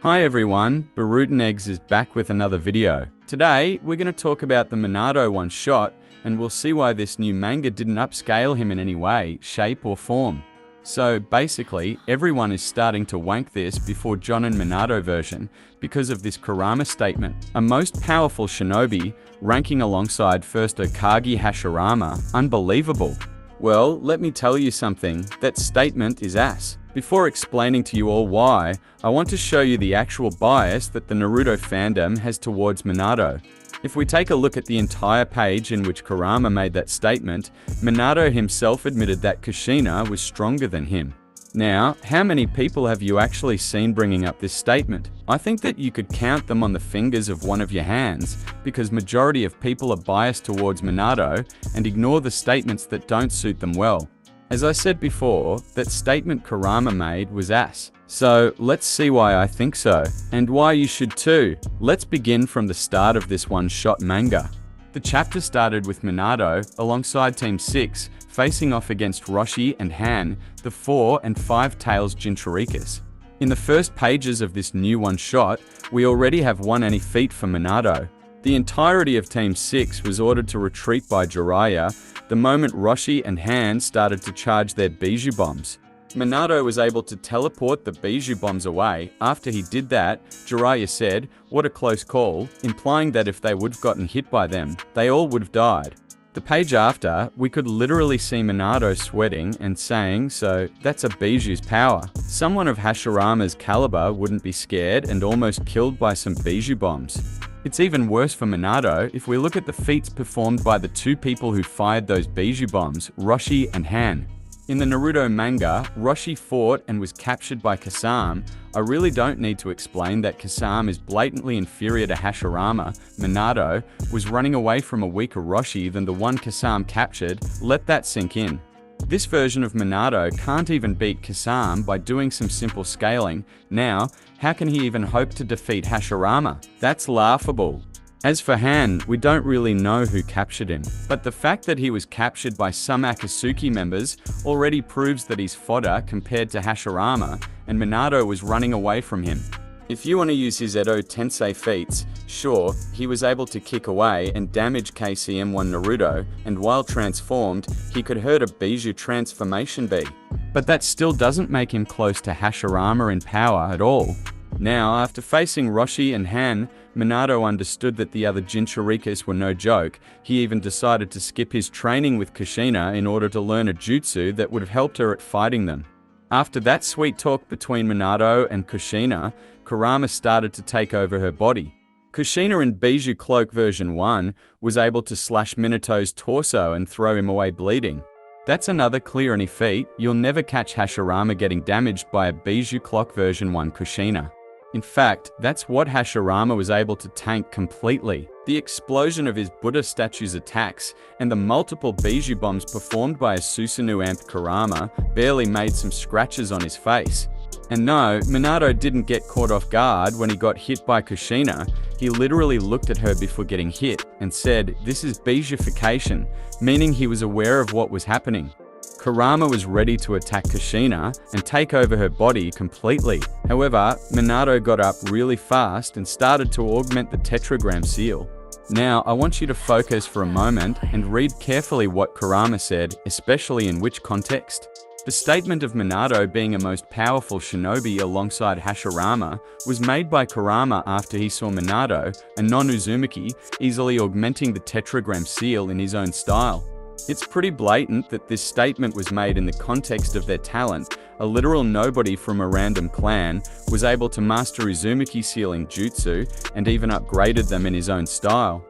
Hi everyone, Borutonegz is back with another video. Today, we're going to talk about the Minato one-shot, and we'll see why this new manga didn't upscale him in any way, shape or form. So basically, everyone is starting to wank this before John and Minato version because of this Kurama statement. A most powerful shinobi, ranking alongside first Hokage Hashirama. Unbelievable. Well, let me tell you something, that statement is ass. Before explaining to you all why, I want to show you the actual bias that the Naruto fandom has towards Minato. If we take a look at the entire page in which Kurama made that statement, Minato himself admitted that Kushina was stronger than him. Now, how many people have you actually seen bringing up this statement? I think that you could count them on the fingers of one of your hands, because majority of people are biased towards Minato and ignore the statements that don't suit them well. As I said before, that statement Kurama made was ass. So let's see why I think so, and why you should too. Let's begin from the start of this one-shot manga. The chapter started with Minato, alongside Team 6, facing off against Roshi and Han, the 4 and 5 Tails Jinchurikis. In the first pages of this new one-shot, we already have one any feat for Minato. The entirety of Team 6 was ordered to retreat by Jiraiya the moment Roshi and Han started to charge their Bijou bombs. Minato was able to teleport the Bijou bombs away. After he did that, Jiraiya said, "What a close call," implying that if they would have gotten hit by them, they all would have died. The page after, we could literally see Minato sweating and saying, "So that's a Bijou's power." Someone of Hashirama's caliber wouldn't be scared and almost killed by some Bijou bombs. It's even worse for Minato if we look at the feats performed by the two people who fired those Bijou bombs, Roshi and Han. In the Naruto manga, Roshi fought and was captured by Kasam. I really don't need to explain that Kasam is blatantly inferior to Hashirama. Minato was running away from a weaker Roshi than the one Kasam captured. Let that sink in. This version of Minato can't even beat Kasam by doing some simple scaling. Now, how can he even hope to defeat Hashirama? That's laughable. As for Han, we don't really know who captured him, but the fact that he was captured by some Akatsuki members already proves that he's fodder compared to Hashirama, and Minato was running away from him. If you want to use his Edo Tensei feats, sure, he was able to kick away and damage KCM1 Naruto, and while transformed, he could hurt a Bijou transformation bee. But that still doesn't make him close to Hashirama in power at all. Now, after facing Roshi and Han, Minato understood that the other Jinchurikis were no joke. He even decided to skip his training with Kushina in order to learn a jutsu that would have helped her at fighting them. After that sweet talk between Minato and Kushina, Kurama started to take over her body. Kushina in Bijou Cloak version 1 was able to slash Minato's torso and throw him away bleeding. That's another clear any feat. You'll never catch Hashirama getting damaged by a Bijou Cloak version 1 Kushina. In fact, that's what Hashirama was able to tank completely. The explosion of his Buddha statue's attacks and the multiple Bijou bombs performed by a Susanoo-amped Kurama barely made some scratches on his face. And no, Minato didn't get caught off guard when he got hit by Kushina. He literally looked at her before getting hit and said, "This is Bijoufication," meaning he was aware of what was happening. Kurama was ready to attack Kushina and take over her body completely. However, Minato got up really fast and started to augment the tetragram seal. Now, I want you to focus for a moment and read carefully what Kurama said, especially in which context. The statement of Minato being a most powerful shinobi alongside Hashirama was made by Kurama after he saw Minato, a non-Uzumaki, easily augmenting the tetragram seal in his own style. It's pretty blatant that this statement was made in the context of their talent. A literal nobody from a random clan was able to master Uzumaki sealing jutsu and even upgraded them in his own style.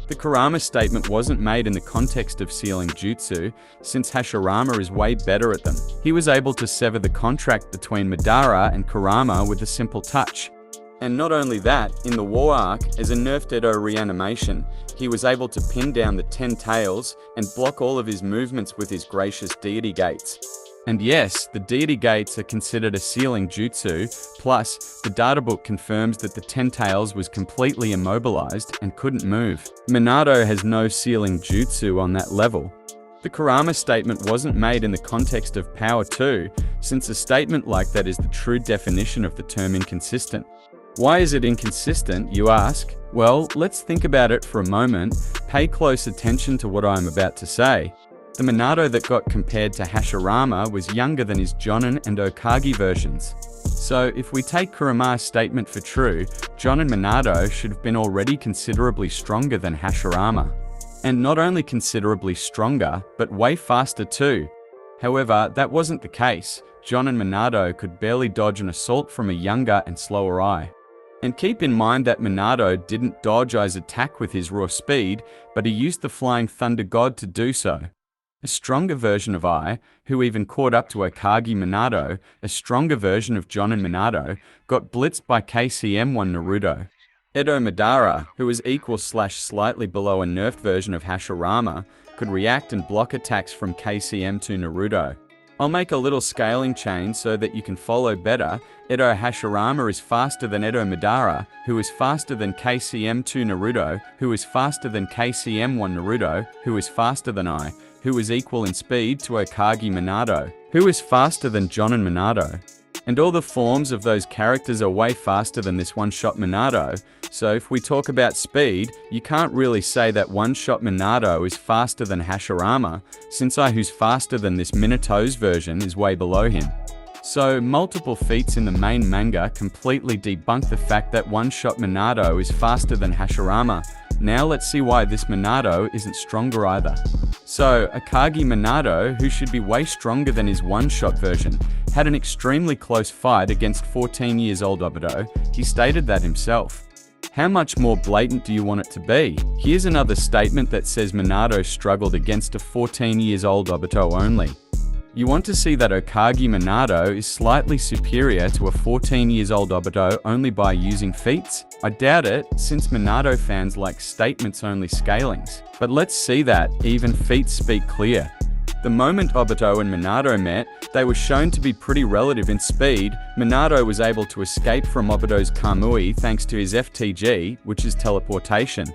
The Kurama statement wasn't made in the context of sealing jutsu, since Hashirama is way better at them. He was able to sever the contract between Madara and Kurama with a simple touch. And not only that, in the war arc, as a nerfed Edo reanimation, he was able to pin down the 10 tails and block all of his movements with his gracious deity gates. And yes, the deity gates are considered a sealing jutsu, plus, the databook confirms that the 10 tails was completely immobilized and couldn't move. Minato has no sealing jutsu on that level. The Kurama statement wasn't made in the context of power too, since a statement like that is the true definition of the term inconsistent. Why is it inconsistent, you ask? Well, let's think about it for a moment. Pay close attention to what I am about to say. The Minato that got compared to Hashirama was younger than his Jonin and Okage versions. So if we take Kurama's statement for true, Jonin Minato should have been already considerably stronger than Hashirama. And not only considerably stronger, but way faster too. However, that wasn't the case. Jonin Minato could barely dodge an assault from a younger and slower Ai. And keep in mind that Minato didn't dodge Ai's attack with his raw speed, but he used the Flying Thunder God to do so. A stronger version of Ai, who even caught up to Okage Minato, a stronger version of Jonin Minato, got blitzed by KCM-1 Naruto. Edo Madara, who was equal/slightly below a nerfed version of Hashirama, could react and block attacks from KCM-2 Naruto. I'll make a little scaling chain so that you can follow better. Edo Hashirama is faster than Edo Madara, who is faster than KCM-2 Naruto, who is faster than KCM-1 Naruto, who is faster than Ai, who is equal in speed to Okage Minato, who is faster than Jonin Minato. And all the forms of those characters are way faster than this one-shot Minato, so if we talk about speed, you can't really say that one-shot Minato is faster than Hashirama, since Ai who's faster than this Minato's version is way below him. So multiple feats in the main manga completely debunk the fact that one-shot Minato is faster than Hashirama. Now let's see why this Minato isn't stronger either. So, Okage Minato, who should be way stronger than his one-shot version, had an extremely close fight against 14-year-old Obito. He stated that himself. How much more blatant do you want it to be? Here's another statement that says Minato struggled against a 14-year-old Obito only. You want to see that Okage Minato is slightly superior to a 14-year-old Obito only by using feats? I doubt it, since Minato fans like statements-only scalings. But let's see that, even feats speak clear. The moment Obito and Minato met, they were shown to be pretty relative in speed. Minato was able to escape from Obito's Kamui thanks to his FTG, which is teleportation.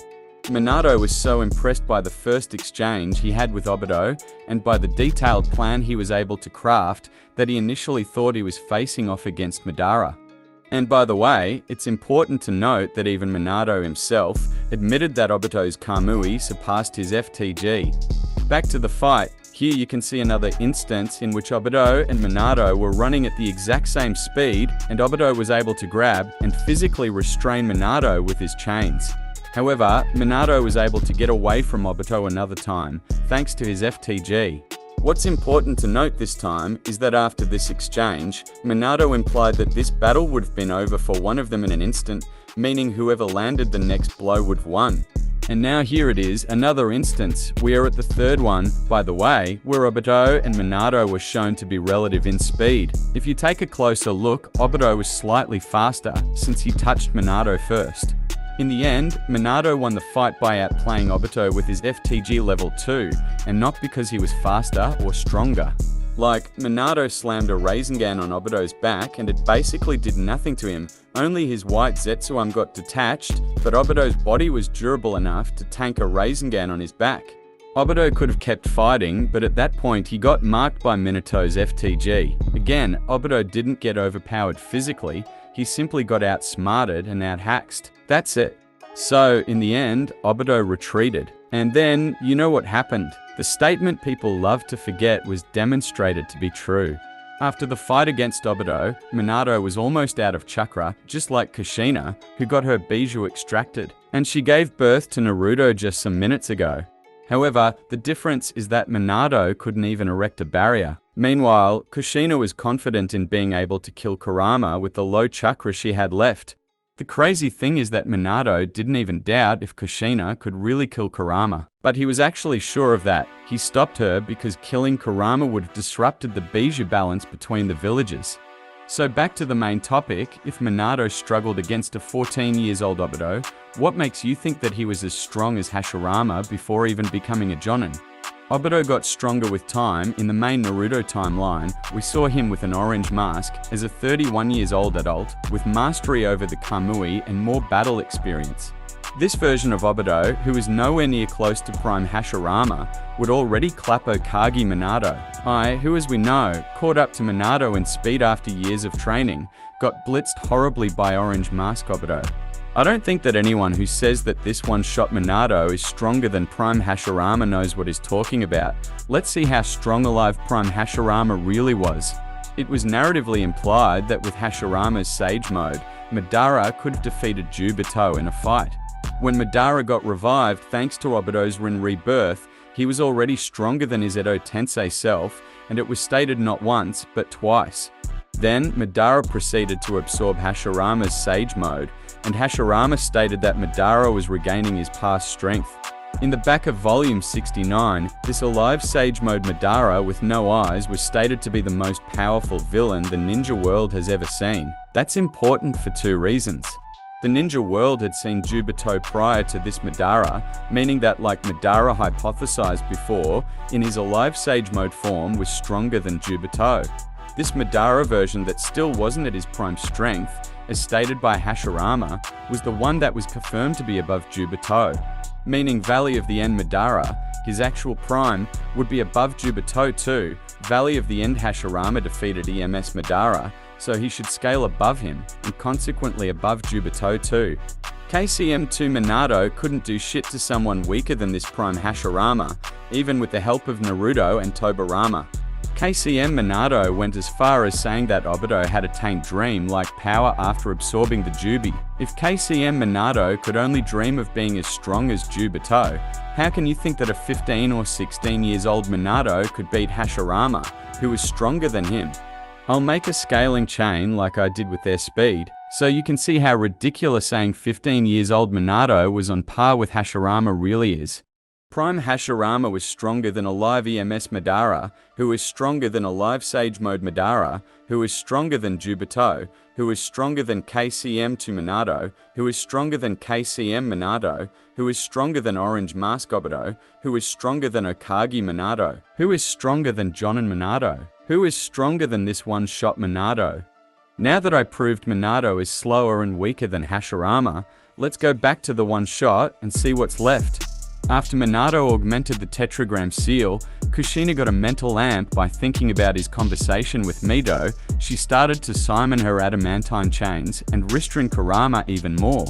Minato was so impressed by the first exchange he had with Obito, and by the detailed plan he was able to craft, that he initially thought he was facing off against Madara. And by the way, it's important to note that even Minato himself admitted that Obito's Kamui surpassed his FTG. Back to the fight, here you can see another instance in which Obito and Minato were running at the exact same speed, and Obito was able to grab and physically restrain Minato with his chains. However, Minato was able to get away from Obito another time, thanks to his FTG. What's important to note this time is that after this exchange, Minato implied that this battle would have been over for one of them in an instant, meaning whoever landed the next blow would have won. And now here it is, another instance. We are at the third one, by the way, where Obito and Minato were shown to be relative in speed. If you take a closer look, Obito was slightly faster, since he touched Minato first. In the end, Minato won the fight by outplaying Obito with his FTG level 2, and not because he was faster or stronger. Like, Minato slammed a Rasengan on Obito's back and it basically did nothing to him, only his white Zetsuarm got detached, but Obito's body was durable enough to tank a Rasengan on his back. Obito could have kept fighting, but at that point he got marked by Minato's FTG. Again, Obito didn't get overpowered physically, he simply got outsmarted and outhaxed. That's it. So, in the end, Obito retreated. And then, you know what happened. The statement people love to forget was demonstrated to be true. After the fight against Obito, Minato was almost out of chakra, just like Kushina, who got her bijou extracted. And she gave birth to Naruto just some minutes ago. However, the difference is that Minato couldn't even erect a barrier. Meanwhile, Kushina was confident in being able to kill Kurama with the low chakra she had left. The crazy thing is that Minato didn't even doubt if Kushina could really kill Kurama. But he was actually sure of that. He stopped her because killing Kurama would have disrupted the bijou balance between the villages. So back to the main topic, if Minato struggled against a 14-year-old Obito, what makes you think that he was as strong as Hashirama before even becoming a Jonin? Obito got stronger with time. In the main Naruto timeline, we saw him with an orange mask as a 31-year-old adult with mastery over the Kamui and more battle experience. This version of Obito, who is nowhere near close to Prime Hashirama, would already clap Okage Minato. Who as we know, caught up to Minato in speed after years of training, got blitzed horribly by Orange Mask Obito. I don't think that anyone who says that this one-shot Minato is stronger than Prime Hashirama knows what he's talking about. Let's see how strong alive Prime Hashirama really was. It was narratively implied that with Hashirama's Sage Mode, Madara could have defeated Jubito in a fight. When Madara got revived thanks to Obito's Rin rebirth, he was already stronger than his Edo Tensei self, and it was stated not once, but twice. Then, Madara proceeded to absorb Hashirama's Sage Mode, and Hashirama stated that Madara was regaining his past strength. In the back of Volume 69, this alive Sage Mode Madara with no eyes was stated to be the most powerful villain the ninja world has ever seen. That's important for two reasons. The ninja world had seen Jubito prior to this Madara, meaning that, like Madara hypothesized before, in his alive Sage Mode form was stronger than Jubito. This Madara version that still wasn't at his prime strength, as stated by Hashirama, was the one that was confirmed to be above Jubito, meaning Valley of the End Madara, his actual prime, would be above Jubito too. Valley of the End Hashirama defeated EMS Madara, so he should scale above him, and consequently above Jubito too. KCM2 Minato couldn't do shit to someone weaker than this prime Hashirama, even with the help of Naruto and Tobirama. KCM Minato went as far as saying that Obito had attained dream-like power after absorbing the Jubi. If KCM Minato could only dream of being as strong as Jubito, how can you think that a 15 or 16 years old Minato could beat Hashirama, who was stronger than him? I'll make a scaling chain like I did with their speed, so you can see how ridiculous saying 15 years old Minato was on par with Hashirama really is. Prime Hashirama was stronger than alive EMS Madara, who was stronger than alive Sage Mode Madara, who was stronger than Jubito, who was stronger than KCM2 Minato, who was stronger than KCM Minato, who is stronger than Orange Mask Obito, who is stronger than Okage Minato, who is stronger than Jonin Minato, who is stronger than this one-shot Minato. Now that I proved Minato is slower and weaker than Hashirama, let's go back to the one-shot and see what's left. After Minato augmented the tetragram seal, Kushina got a mental amp by thinking about his conversation with Mido. She started to simon her adamantine chains and restrain Kurama even more.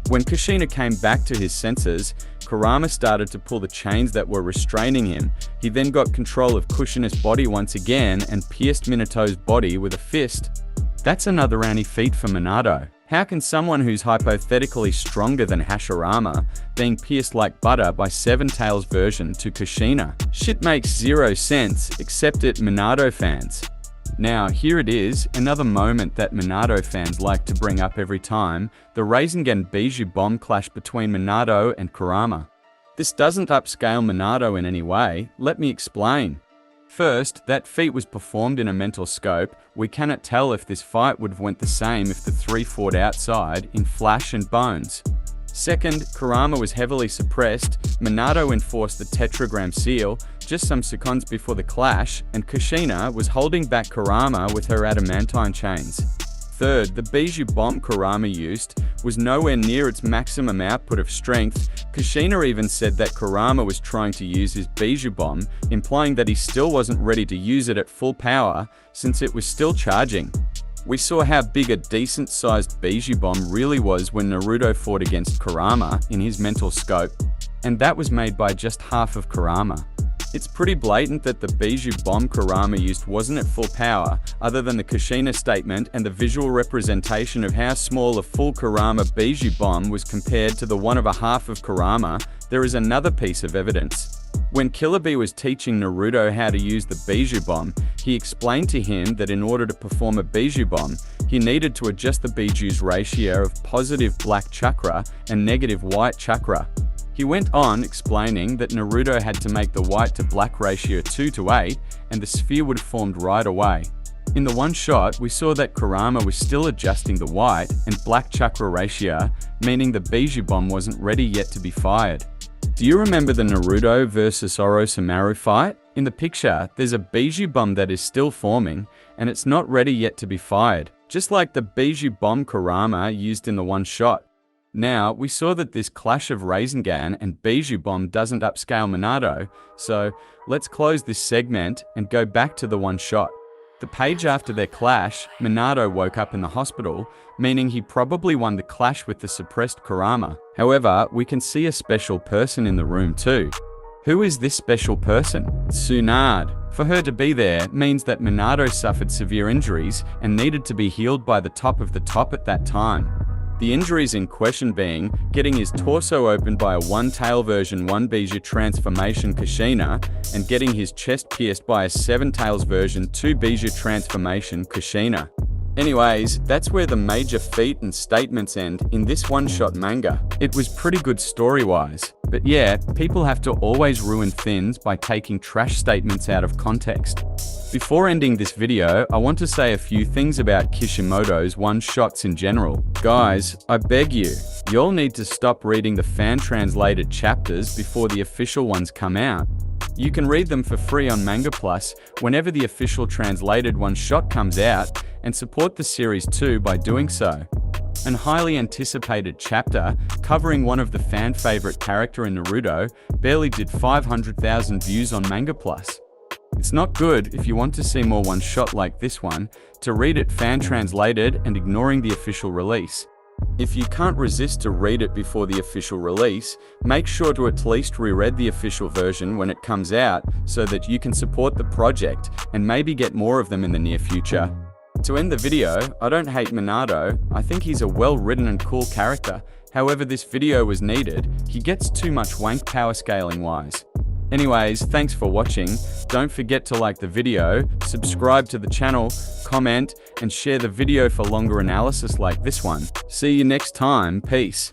When Kushina came back to his senses, Kurama started to pull the chains that were restraining him. He then got control of Kushina's body once again and pierced Minato's body with a fist. That's another anti-feat for Minato. How can someone who's hypothetically stronger than Hashirama being pierced like butter by Seven Tails version to Kushina? Shit makes zero sense, except it Minato fans. Now, here it is, another moment that Minato fans like to bring up every time, the Rasengan Bijou bomb clash between Minato and Kurama. This doesn't upscale Minato in any way, let me explain. First, that feat was performed in a mental scope. We cannot tell if this fight would have went the same if the three fought outside, in flash and bones. Second, Kurama was heavily suppressed, Minato enforced the tetragram seal just some seconds before the clash, and Kushina was holding back Kurama with her adamantine chains. Third, the Bijou bomb Kurama used was nowhere near its maximum output of strength. Kushina even said that Kurama was trying to use his Bijou bomb, implying that he still wasn't ready to use it at full power since it was still charging. We saw how big a decent-sized Bijou bomb really was when Naruto fought against Kurama in his mental scope, and that was made by just half of Kurama. It's pretty blatant that the Bijou bomb Kurama used wasn't at full power, other than the Kushina statement and the visual representation of how small a full Kurama Bijou bomb was compared to the one of a half of Kurama. There is another piece of evidence. When Killer Bee was teaching Naruto how to use the Bijou bomb, he explained to him that in order to perform a Bijou bomb, he needed to adjust the Bijou's ratio of positive black chakra and negative white chakra. He went on explaining that Naruto had to make the white to black ratio 2:8, and the sphere would have formed right away. In the one shot, we saw that Kurama was still adjusting the white and black chakra ratio, meaning the Bijou bomb wasn't ready yet to be fired. Do you remember the Naruto vs Orochimaru fight? In the picture, there's a Bijou bomb that is still forming, and it's not ready yet to be fired, just like the Bijou bomb Kurama used in the one shot. Now, we saw that this clash of Rasengan and Bijou Bomb doesn't upscale Minato, so let's close this segment and go back to the one-shot. The page after their clash, Minato woke up in the hospital, meaning he probably won the clash with the suppressed Kurama. However, we can see a special person in the room too. Who is this special person? Tsunade. For her to be there means that Minato suffered severe injuries and needed to be healed by the top of the top at that time. The injuries in question being getting his torso opened by a one-tail version 1 Bijou transformation Kushina and getting his chest pierced by a 7-tails version 2 Bijou transformation Kushina. Anyways, that's where the major feat and statements end in this one-shot manga. It was pretty good story-wise, but yeah, people have to always ruin things by taking trash statements out of context. Before ending this video, I want to say a few things about Kishimoto's one-shots in general. Guys, I beg you, you'll need to stop reading the fan-translated chapters before the official ones come out. You can read them for free on Manga Plus whenever the official translated one-shot comes out, and support the series too by doing so. An highly anticipated chapter, covering one of the fan-favorite character in Naruto, barely did 500,000 views on Manga Plus. It's not good if you want to see more one-shot like this one, to read it fan-translated and ignoring the official release. If you can't resist to read it before the official release, make sure to at least reread the official version when it comes out so that you can support the project and maybe get more of them in the near future. To end the video, I don't hate Minato, I think he's a well-written and cool character. However, this video was needed, he gets too much wank power scaling wise. Anyways, thanks for watching, don't forget to like the video, subscribe to the channel, comment, and share the video for longer analysis like this one. See you next time, peace.